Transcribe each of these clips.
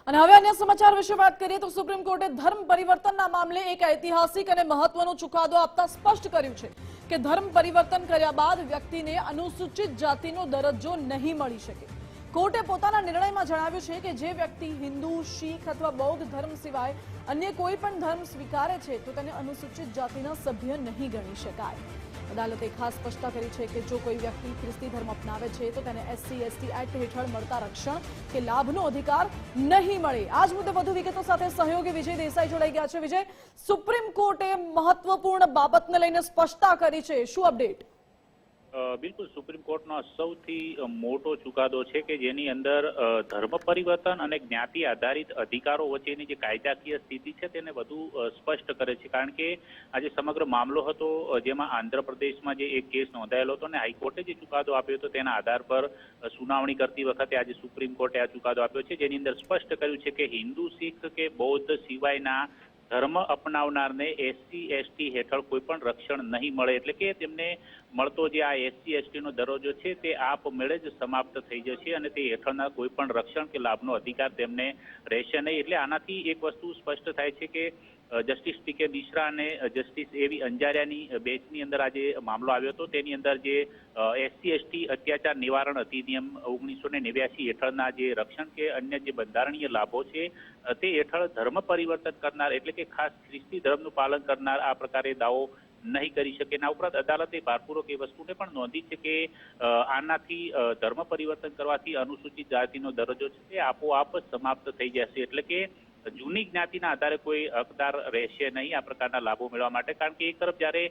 અને હવે અન્ય સમાચાર વિશે વાત કરીએ તો સુપ્રીમ કોર્ટે ધર્મ પરિવર્તનના મામલે એક ઐતિહાસિક અને મહત્વનો ચુકાદો આપતા સ્પષ્ટ કર્યું છે કે ધર્મ પરિવર્તન કર્યા બાદ વ્યક્તિને અનુસૂચિત જાતિનો દરજ્જો નહીં મળી શકે। કોર્ટે પોતાના નિર્ણયમાં જણાવ્યું છે કે જે વ્યક્તિ હિન્દુ, શીખ અથવા બૌદ્ધ ધર્મ સિવાય અન્ય કોઈ પણ ધર્મ સ્વીકારે છે તો તેને અનુસૂચિત જાતિના સભ્ય નહીં ગણી શકાય। અદાલતે ખાસ સ્પષ્ટતા કરી છે કે જો કોઈ વ્યક્તિ ખ્રિસ્તી ધર્મ અપનાવે છે તો તેને SC/ST એક્ટ હેઠળ મળતા રક્ષણ કે લાભનો અધિકાર નહીં મળે। આ જ મુદ્દે વધુ વિગતો સાથે સહયોગી વિજય દેસાઈ જોડાઈ ગયા છે। વિજય, સુપ્રીમ કોર્ટે મહત્વપૂર્ણ બાબતને લઈને સ્પષ્ટતા કરી છે, શું અપડેટ? બિલકુલ, સુપ્રીમ કોર્ટનો સૌથી મોટો ચુકાદો છે કે જેની અંદર ધર્મ પરિવર્તન અને જ્ઞાતિ આધારિત અધિકારો વચ્ચેની જે કાયદાકીય સ્થિતિ છે તેને વધુ સ્પષ્ટ કરે છે। કારણ કે આજે સમગ્ર મામલો હતો જેમાં આંધ્રપ્રદેશમાં જે એક કેસ નોંધાયેલો હતો અને હાઈકોર્ટે જે ચુકાદો આપ્યો હતો તેના આધાર પર સુનાવણી કરતી વખતે આજે સુપ્રીમ કોર્ટે આ ચુકાદો આપ્યો છે, જેની અંદર સ્પષ્ટ કર્યું છે કે હિન્દુ, શીખ કે બૌદ્ધ સિવાયના ધર્મ અપનાવનારને SC/ST હેઠળ કોઈ પણ રક્ષણ નહીં મળે। એટલે કે તેમને મળતો જે આ SC/ST નો દરજ્જો છે તે આપમેળે જ સમાપ્ત થઈ જશે અને તે હેઠળના કોઈ પણ રક્ષણ કે લાભનો અધિકાર તેમને રહેશે નહીં। એટલે આનાથી એક વસ્તુ સ્પષ્ટ થાય છે કે જસ્ટિસ PK મિશ્રા અને જસ્ટિસ AV અંજારિયાની બેન્ચની અંદર આજે મામલો આવ્યો હતો, તેની અંદર જે SC/ST અત્યાચાર નિવારણ અધિનિયમ 1989 હેઠળના જે રક્ષણ કે અન્ય જે બંધારણીય લાભો છે તે હેઠળ ધર્મ પરિવર્તન કરનાર એટલે કે ખાસ ખ્રિસ્તી ધર્મનું પાલન કરનાર આ પ્રકારે દાવો નહીં કરી શકે। આ ઉપરાંત અદાલતે ભારપૂર્વક એ વસ્તુને પણ નોંધી છે કે આનાથી ધર્મ પરિવર્તન કરવાથી અનુસૂચિત જાતિનો દરજ્જો છે તે આપોઆપ સમાપ્ત થઈ જશે। એટલે કે જૂની જ્ઞાતિના આધારે કોઈ હકદાર રહેશે નહીં આ પ્રકારના લાભો મેળવવા માટે। કારણ કે એક તરફ જ્યારે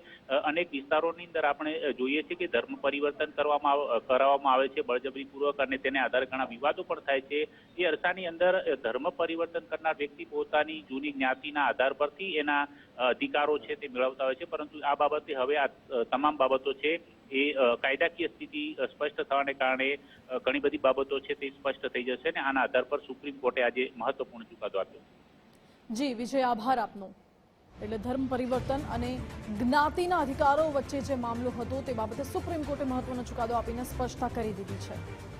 અનેક વિસ્તારોની અંદર આપણે જોઈએ છીએ કે ધર્મ પરિવર્તન કરાવવામાં આવે છે બળજબરીપૂર્વક અને તેને આધારે ઘણા વિવાદો પણ થાય છે, એ અરસાની અંદર ધર્મ પરિવર્તન કરનાર વ્યક્તિ પોતાની જૂની જ્ઞાતિના આધાર પરથી એના અધિકારો છે તે મેળવતા હોય છે। પરંતુ આ બાબતે હવે આ તમામ બાબતો છે એ કાયદાકીય સ્થિતિ સ્પષ્ટ થવાને કારણે ઘણી બધી બાબતો છે તે સ્પષ્ટ થઈ જશે અને આના આધાર પર સુપ્રીમ કોર્ટે આજે મહત્વપૂર્ણ ચુકાદો આપ્યો। જી વિજય, આભાર આપનો। એટલે ધર્મ પરિવર્તન અને જ્ઞાતિના અધિકારો વચ્ચે જે મામલો હતો તે બાબતે સુપ્રીમ કોર્ટે મહત્વનો ચુકાદો આપીને સ્પષ્ટતા કરી દીધી છે।